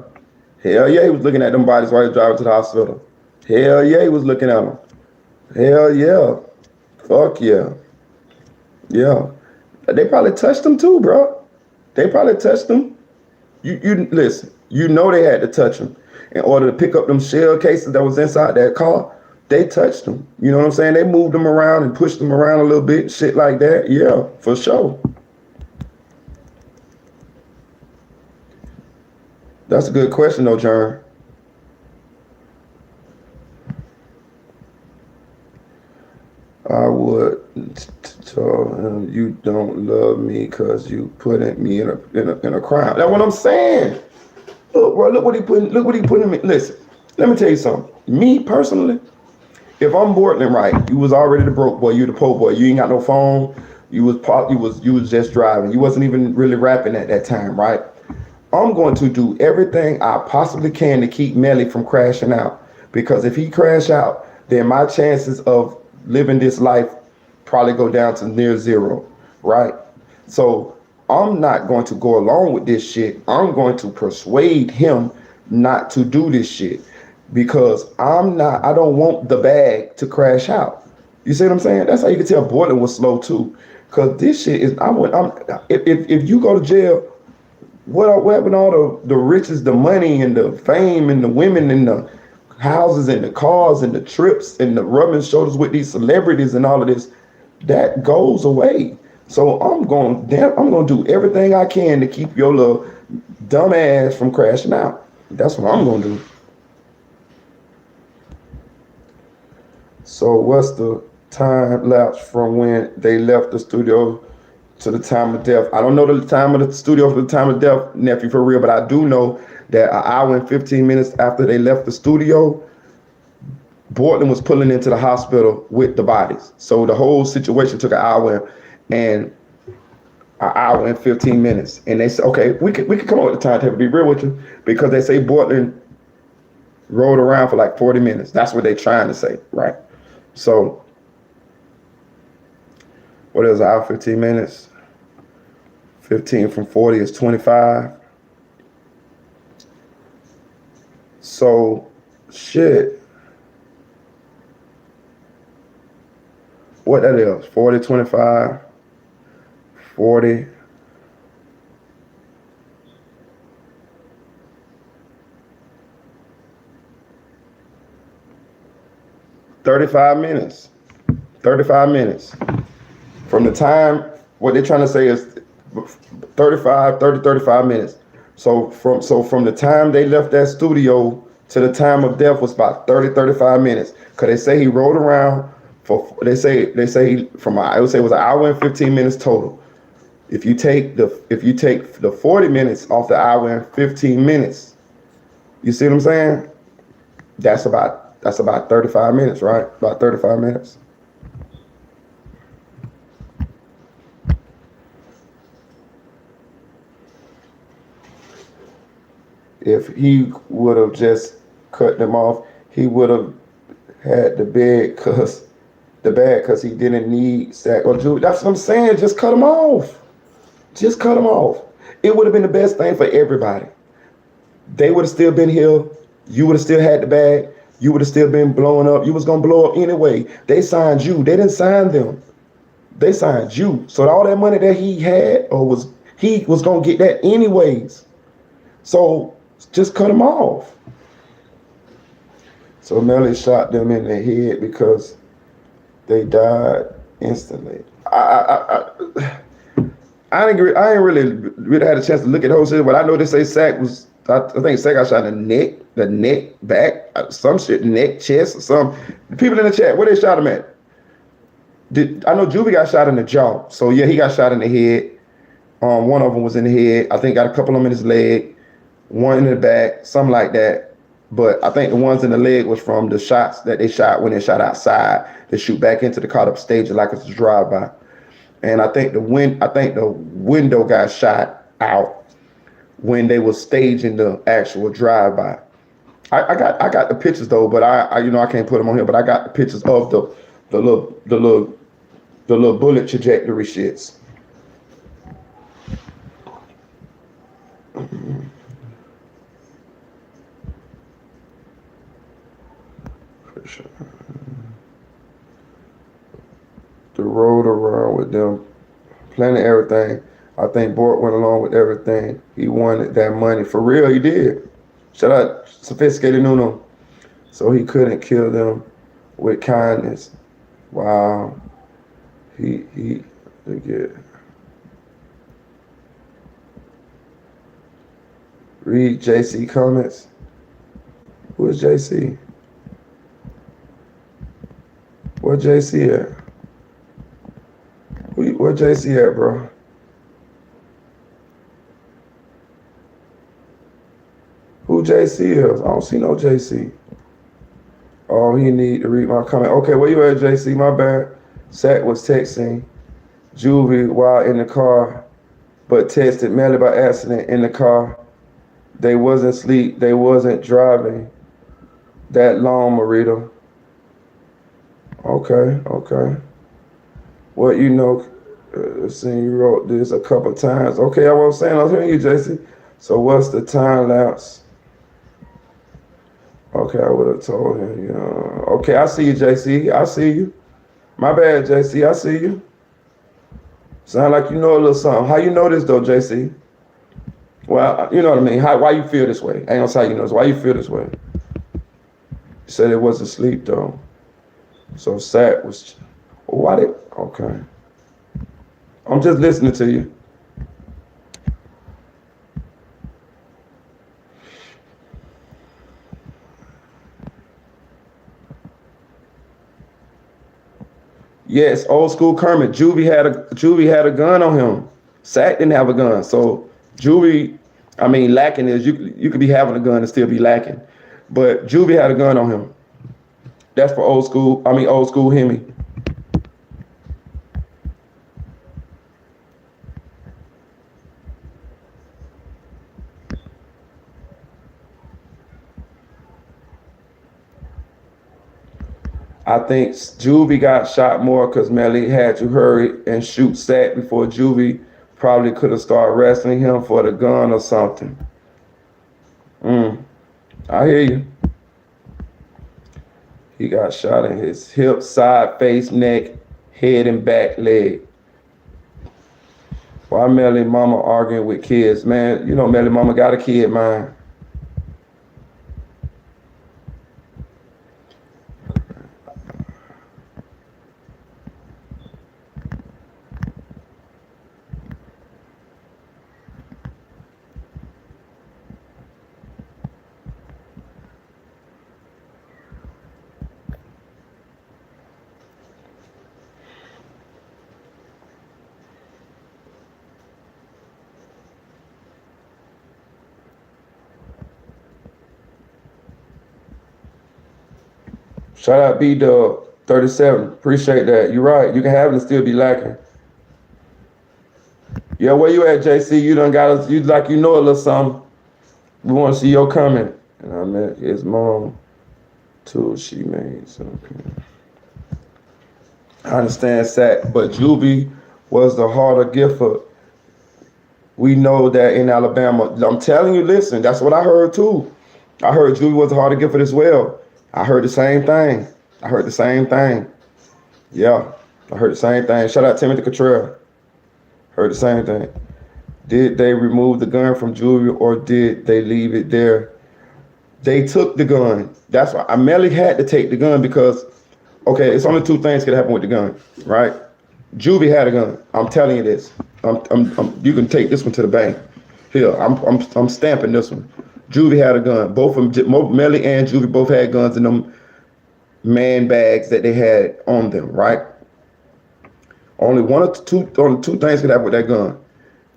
Hell yeah, he was looking at them bodies while he was driving to the hospital. Hell yeah, he was looking at them. Hell yeah. Fuck yeah. Yeah. They probably touched them too, bro. They probably touched them. You listen, you know they had to touch them in order to pick up them shell cases that was inside that car. They touched them. You know what I'm saying? They moved them around and pushed them around a little bit, shit like that. Yeah, for sure. That's a good question though, John. I would tell him, you don't love me because you put me in a crime. That's what I'm saying. Look, bro, look what he put in me. Listen, let me tell you something. Me personally, if I'm Bortlen, right, you was already the broke boy, you the poor boy, you ain't got no phone, you was just driving, you wasn't even really rapping at that time, right? I'm going to do everything I possibly can to keep Melly from crashing out. Because if he crash out, then my chances of living this life probably go down to near zero, right? So I'm not going to go along with this shit. I'm going to persuade him not to do this shit because I don't want the bag to crash out. You see what I'm saying? That's how you can tell Bortlen was slow too. Cause this shit is, if you go to jail, what happened to all the riches, the money and the fame and the women and the houses and the cars and the trips and the rubbing shoulders with these celebrities and all of this, that goes away. So I'm gonna do everything I can to keep your little dumb ass from crashing out. That's what I'm gonna do. So what's the time lapse from when they left the studio to the time of death? I don't know the time of the studio for the time of death, nephew, for real, but I do know that an hour and 15 minutes after they left the studio, Bortlen was pulling into the hospital with the bodies. So the whole situation took an hour and 15 minutes. And they said, okay, we could come up with the timetable, be real with you, because they say Bortlen rode around for like 40 minutes. That's what they're trying to say, right? So what is an hour, 15 minutes? 15 from 40 is 25. So shit. What that is? 40, 25, 40. $35 minutes. 35 minutes. From the time, what they're trying to say is 35 minutes. So from the time they left that studio to the time of death was about 35 minutes. Cause they say he rode around for, they say I would say it was an hour and 15 minutes total. If you take the 40 minutes off the hour and 15 minutes, you see what I'm saying? That's about 35 minutes, right? About 35 minutes. If he would have just cut them off, he would have had the bag because he didn't need sack or jewelry. That's what I'm saying. Just cut them off. Just cut them off. It would have been the best thing for everybody. They would have still been here. You would have still had the bag. You would have still been blowing up. You was gonna blow up anyway. They signed you. They didn't sign them. They signed you. So all that money that he had he was gonna get that anyways. So just cut them off. So Melly shot them in the head because they died instantly. I ain't really had a chance to look at the whole shit, but I know they say Sack was. I think Sack got shot in the neck, back, some shit, neck, chest, or some. The people in the chat, where they shot him at? I know Juvie got shot in the jaw. So yeah, he got shot in the head. One of them was in the head. I think got a couple of them in his leg, one in the back, something like that. But I think the ones in the leg was from the shots that they shot when they shot outside. They shoot back into the car upstage like it's a drive-by. And I think the window got shot out when they were staging the actual drive-by. I got the pictures though, but I can't put them on here. But I got the pictures of the little bullet trajectory shits. For sure. The road around with them, planning everything. I think Bort went along with everything. He wanted that money. For real, he did. Shout out Sophisticated Nuno. So he couldn't kill them with kindness. Wow. He get. Read JC comments. Who is JC? Where JC at? Where JC at, bro? Who JC is? I don't see no JC. Oh, he need to read my comment. Okay, where you at, JC? My bad. Sack was texting Juvie while in the car, but texted Melly by accident in the car. They wasn't asleep. They wasn't driving. That long, Marita. Okay. Well, see, you wrote this a couple times. Okay, I was saying, I was hearing you, JC. So what's the time lapse? Okay, I would have told him. Yeah. Okay, I see you, JC. I see you. My bad, JC. I see you. Sound like you know a little something. How you know this though, JC? Well, you know what I mean. Why you feel this way? I ain't gonna say how you know this. Why you feel this way? You said it wasn't sleep though. So Sat was. Why did? Okay. I'm just listening to you. Yes, old school Kermit. Juvie had a gun on him. Sack didn't have a gun. So Juvie, I mean, lacking is you could be having a gun and still be lacking. But Juvie had a gun on him. That's for old school. I mean, old school Hemi. I think Juvie got shot more because Melly had to hurry and shoot Sack before Juvie probably could have started wrestling him for the gun or something. I hear you. He got shot in his hip, side, face, neck, head, and back leg. Why Melly mama arguing with kids? Man, you know Melly mama got a kid, man. Shout out B-Dub 37. Appreciate that. You're right. You can have it and still be lacking. Yeah, where you at, JC? You done got us. You like you know a little something. We want to see your comment. And I met his mom too. She made something. I understand, Sack, but Juvie was the harder gifter. We know that in Alabama. I'm telling you, listen, that's what I heard too. I heard Juvie was the harder gifter as well. I heard the same thing. Yeah, I heard the same thing. Shout out Timothy Cottrell. Heard the same thing. Did they remove the gun from Juvie or did they leave it there? They took the gun. That's why Melly had to take the gun because, okay, it's only two things could happen with the gun, right? Juvie had a gun. I'm telling you this. You can take this one to the bank. Here, I'm stamping this one. Juvie had a gun. Both of them, Melly and Juvie both had guns in them man bags that they had on them, right? Only two things could happen with that gun.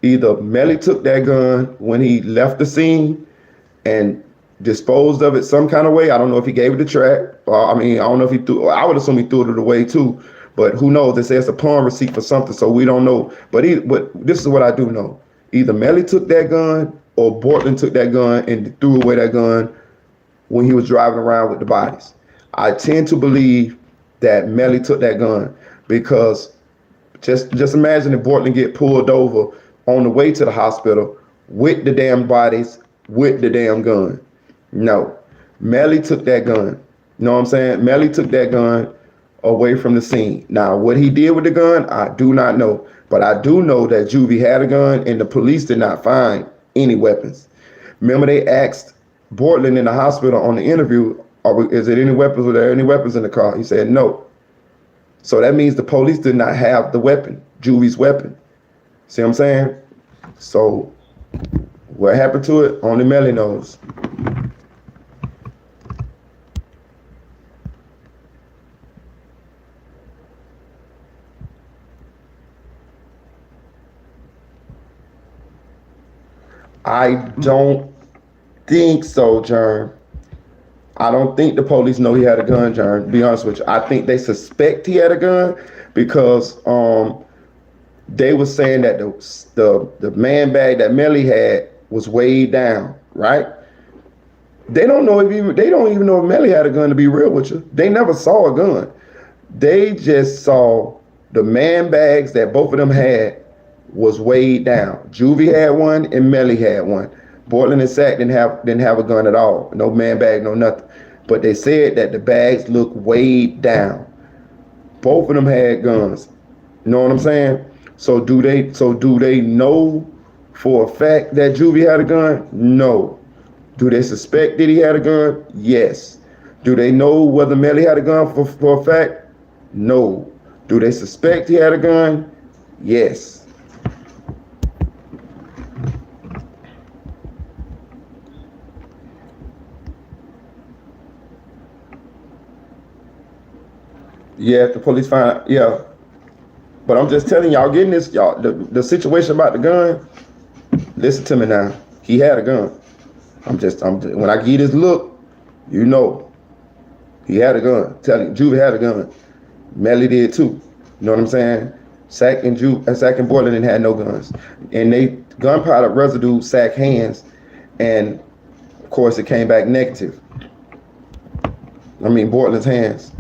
Either Melly took that gun when he left the scene and disposed of it some kind of way. I don't know if he gave it a track. I don't know if he threw. I would assume he threw it away too. But who knows? They say it's a pawn receipt for something, so we don't know. But this is what I do know. Either Melly took that gun or Bortlen took that gun and threw away that gun when he was driving around with the bodies. I tend to believe that Melly took that gun because just imagine if Bortlen get pulled over on the way to the hospital with the damn bodies, with the damn gun. No, Melly took that gun. You know what I'm saying? Melly took that gun away from the scene. Now, what he did with the gun, I do not know. But I do know that Juvie had a gun and the police did not find any weapons. Remember they asked Bortlen in the hospital on the interview, is there any weapons? Were there any weapons in the car? He said no. So that means the police did not have the weapon, Juvie's weapon. See what I'm saying? So what happened to it? Only Melly knows. I don't think so, Jern. I don't think the police know he had a gun, Jern, to be honest with you. I think they suspect he had a gun because they were saying that the man bag that Melly had was weighed down, right? They don't even know if Melly had a gun, to be real with you. They never saw a gun. They just saw the man bags that both of them had was weighed down. Juvie had one and Melly had one. Bortlen and Sack didn't have a gun at all. No man bag, no nothing. But they said that the bags looked weighed down. Both of them had guns. You know what I'm saying? So do they know for a fact that Juvie had a gun? No. Do they suspect that he had a gun? Yes. Do they know whether Melly had a gun for a fact? No. Do they suspect he had a gun? Yes. Yeah, if the police find, yeah. But I'm just telling y'all, getting this, y'all, the situation about the gun, listen to me now. He had a gun. When I give you this look, you know, he had a gun. Tell you, Juvie had a gun. Melly did too. You know what I'm saying? Sack and Bortlen had no guns. And they gunpowder residue Sack hands, and of course it came back negative. I mean Bortlen's hands.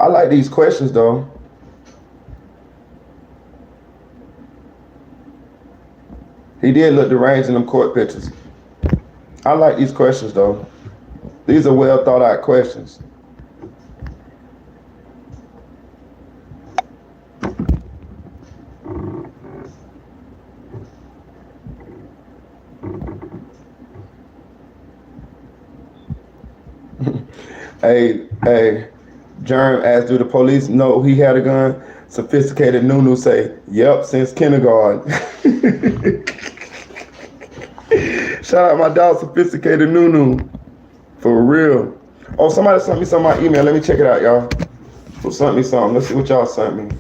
I like these questions though. He did look deranged in them court pictures. I like these questions though. These are well thought out questions. Hey, Jerm asked, do the police know he had a gun? Sophisticated Nunu say, yep, since kindergarten. Shout out my dog, Sophisticated Nunu. For real. Oh, somebody sent me some of my email. Let me check it out, y'all. Who sent me something? Let's see what y'all sent me.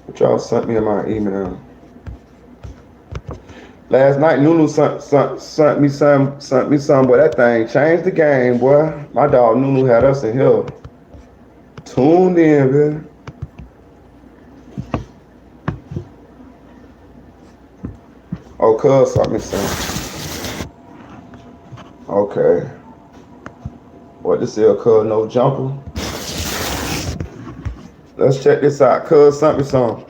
What y'all sent me in my email. Last night, Nunu sent me some, boy. That thing changed the game, boy. My dog Nunu had us in here. Tuned in, man. Oh, cuz sent me some. Okay. What this is, cuz no jumper. Let's check this out. Cuz sent me some.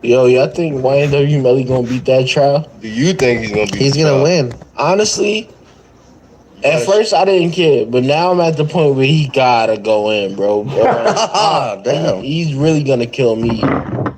Yo, y'all think YNW Melly gonna beat that trial? Do you think he's gonna beat? He's gonna win. Honestly, at first I didn't care, but now I'm at the point where he gotta go in, bro. Damn. He's really gonna kill me. Yeah,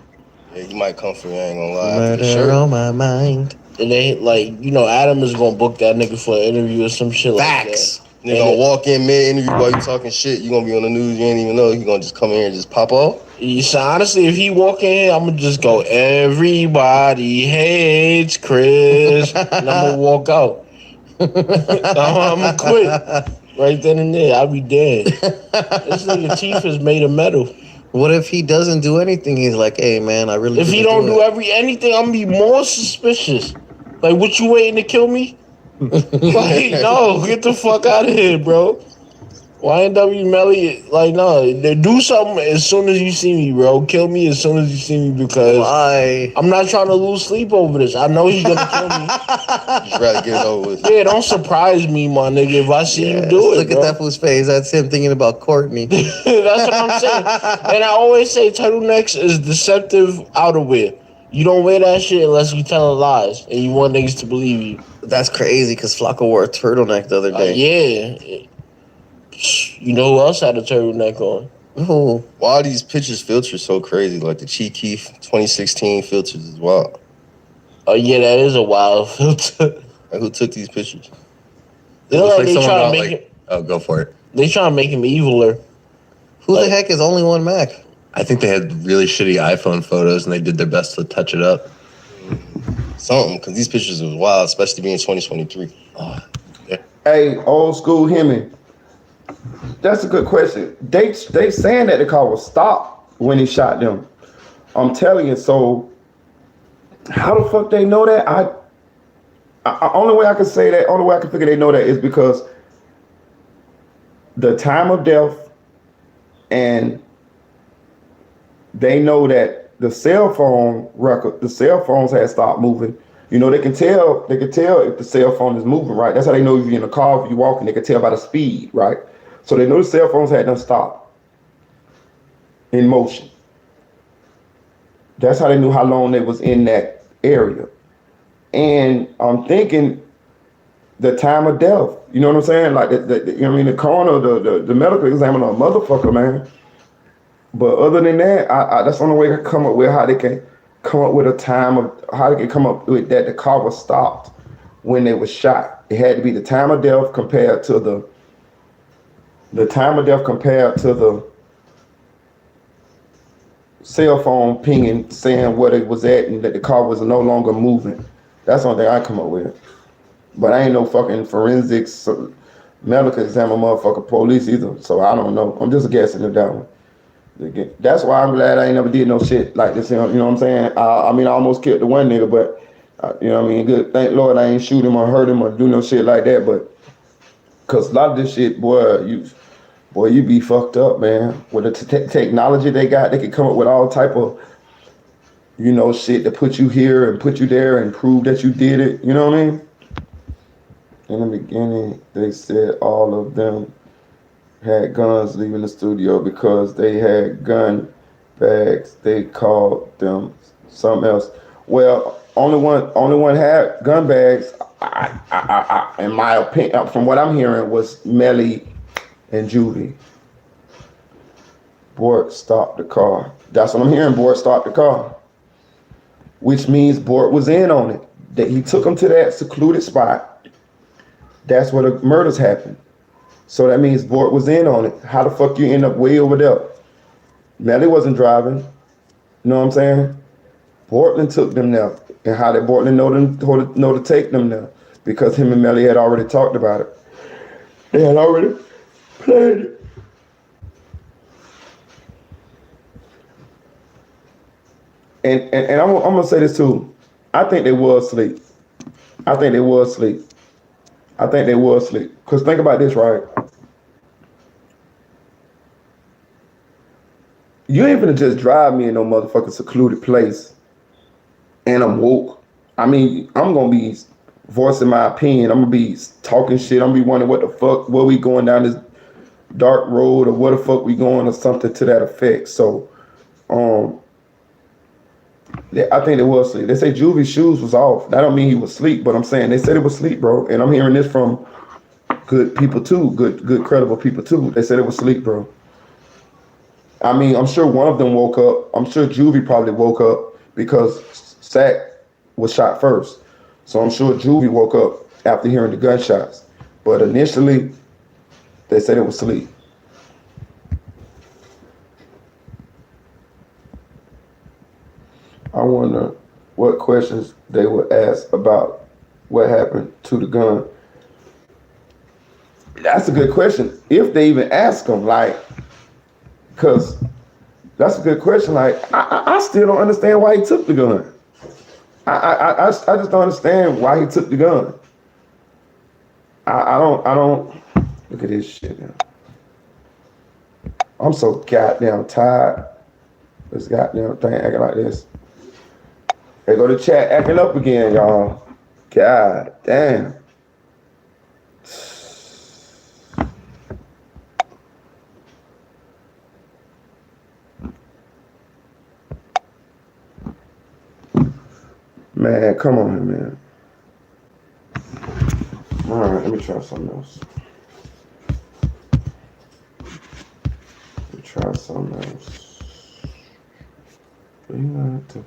he might come for me. I ain't gonna lie. Murder on my mind. And they Adam is gonna book that nigga for an interview or some shit Facts. like that. Nigga gonna walk in mid-interview while you talking shit. You gonna be on the news. You ain't even know. He gonna just come in here and just pop off. So honestly, if he walk in here, I'm gonna just go, everybody hates Chris. And I'm gonna walk out. I'm gonna quit. Right then and there, I'll be dead. This nigga teeth is made of metal. What if he doesn't do anything? He's like, hey man, I really. If he don't do anything, I'm gonna be more suspicious. Like, what you waiting to kill me? Like, no, get the fuck out of here, bro. YNW Melly, like, no, they do something as soon as you see me, bro. Kill me as soon as you see me because I'm not trying to lose sleep over this. I know he's gonna kill me. Just rather get it over with. Yeah, don't surprise me, my nigga. If I see you do it, look at that fool's face. That's him thinking about Courtney. That's what I'm saying. And I always say turtlenecks is deceptive outerwear. You don't wear that shit unless you telling lies and you want niggas to believe you. That's crazy because Flacco wore a turtleneck the other day. Yeah. You know who else had a turtleneck on? Ooh. Why are these pictures filters so crazy? Like the Chief Keef 2016 filters is wild. Oh yeah, that is a wild filter. Like, who took these pictures? They look like they trying to make him. Oh, go for it. They trying to make him eviler. Who the heck is only one Mac? I think they had really shitty iPhone photos and they did their best to touch it up. Something, because these pictures was wild, especially being 2023. Hey, old school Hemi. That's a good question. They saying that the car was stopped when he shot them. I'm telling you. So how the fuck they know that? Only way I can say that, only way I can figure they know that is because the time of death, and they know that the cell phone record, the cell phones had stopped moving. You know, they can tell if the cell phone is moving, right? That's how they know if you're in a car, if you're walking, they can tell by the speed, right? So they know the cell phones had done stopped in motion. That's how they knew how long they was in that area. And I'm thinking the time of death. You know what I'm saying? Like, you know what I mean? The coroner, the medical examiner, a motherfucker, man. But other than that, that's the only way to come up with how they can come up with a time of how they can come up with that the car was stopped when they was shot. It had to be the time of death compared to the time of death compared to the cell phone pinging saying what it was at and that the car was no longer moving. That's the only thing I come up with. But I ain't no fucking forensics, medical examiner, motherfucker, police either. So I don't know. I'm just guessing at that one. That's why I'm glad I ain't never did no shit like this. You know what I'm saying? I mean, I almost killed the one nigga, but you know what I mean? Good. Thank Lord I ain't shoot him or hurt him or do no shit like that. But cause a lot of this shit, boy, you be fucked up, man. With the technology they got, they can come up with all type of, you know, shit to put you here and put you there and prove that you did it. You know what I mean? In the beginning, they said all of them had guns leaving the studio because they had gun bags. They called them something else. Well, only one had gun bags. In my opinion, from what I'm hearing, was Melly and Judy. Bort stopped the car. That's what I'm hearing. Bort stopped the car, which means Bort was in on it. That he took him to that secluded spot. That's where the murders happened. So that means Bort was in on it. How the fuck you end up way over there? Melly wasn't driving. You know what I'm saying? Bortlen took them there. And how did Bortlen know to take them there? Because him and Melly had already talked about it. They had already planned it. And I'm gonna say this too. I think they was asleep. I think they was asleep. Because think about this, right? You ain't gonna just drive me in no motherfucking secluded place and I'm woke. I mean, I'm gonna be voicing my opinion. I'm gonna be talking shit. I'm gonna be wondering what the fuck, where we going down this dark road or where the fuck we going or something to that effect. So, I think it was sleep. They say Juvie's shoes was off. That don't mean he was asleep, but I'm saying they said it was sleep, bro. And I'm hearing this from good people too, good credible people too. They said it was sleep, bro. I mean, I'm sure one of them woke up. I'm sure Juvie probably woke up because Sack was shot first. So I'm sure Juvie woke up after hearing the gunshots. But initially, they said it was sleep. I wonder what questions they would ask about what happened to the gun. That's a good question. If they even ask them, like, because that's a good question. Like, I still don't understand why he took the gun. I just don't understand why he took the gun. I don't look at this shit now. I'm so goddamn tired. This goddamn thing acting like this. They go to chat acting up again, y'all. God damn. Man, come on, man. All right, let me try something else. Try something else. We got to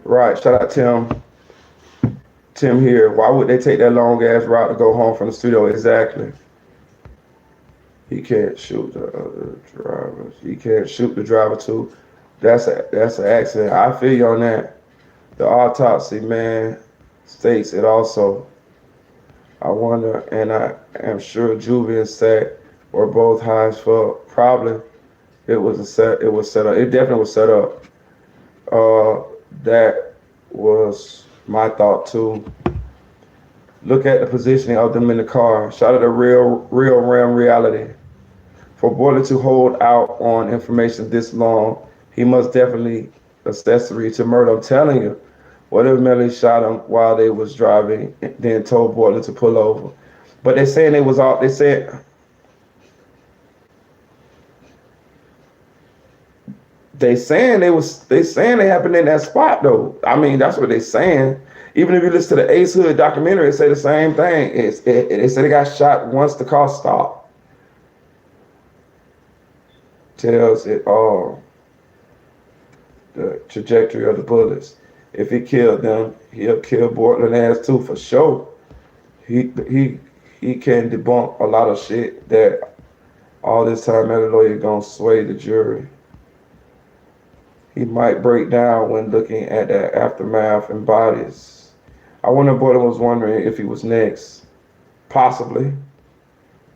Right, shout out Tim. Tim here, why would they take that long ass route to go home from the studio? Exactly. He can't shoot the other drivers. He can't shoot the driver too. That's an accident. I feel you on that. The autopsy, man, states it also. I wonder, and I am sure Juvie and Sack were both high as fuck. Probably it was set up. It definitely was set up. That was my thought too. Look at the positioning of them in the car. Shot at a real realm reality. For Bortlen to hold out on information this long, he must definitely accessory to murder. I'm telling you. What if Melly shot him while they was driving, then told Bortlen to pull over? But they saying it was all. They saying they saying they happened in that spot though. I mean, that's what they saying. Even if you listen to the Ace Hood documentary, it say the same thing. They said they got shot once the car stopped. Tells it all. The trajectory of the bullets. If he killed them, he'll kill Bortlen ass too for sure. He can debunk a lot of shit that all this time Melly lawyer gonna sway the jury. He might break down when looking at the aftermath and bodies. I wonder if Bortlen was wondering if he was next. Possibly.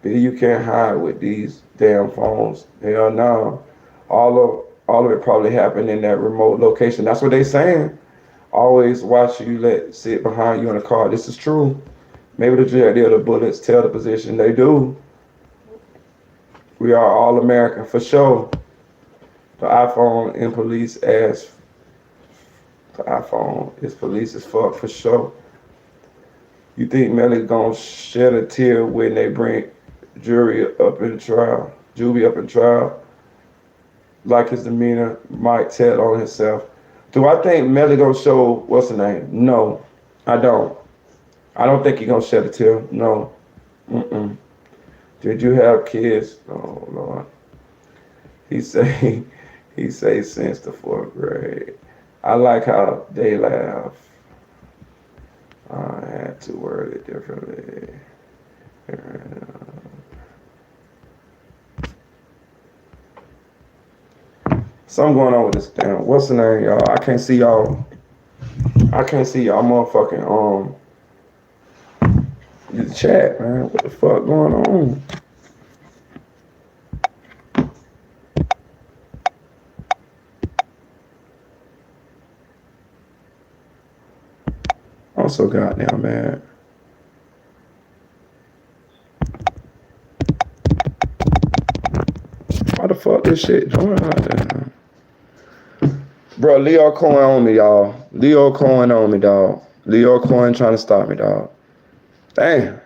But you can't hide with these damn phones. Hell no. All of it probably happened in that remote location. That's what they saying. Always watch you let sit behind you in a car. This is true. Maybe the trajectory of the bullets tell the position. They do. We are all American for sure. The iPhone in police ass. The iPhone is police as fuck for sure. You think Melly gonna shed a tear when they bring jury up in trial? Juvie up in trial? Like his demeanor might tell on himself. Do I think Melly gonna show what's the name? No, I don't. I don't think he gonna shed a tear. No. Did you have kids? Oh Lord. He say since the 4th grade. I like how they laugh. I had to word it differently. Something going on with this damn. What's the name, y'all? I can't see y'all. Motherfucking the chat, man. What the fuck going on? I'm so goddamn mad. Why the fuck this shit doing like that? Bro, Leo Cohen on me, y'all. Leo Cohen on me, dog. Leo Cohen trying to stop me, dog. Damn.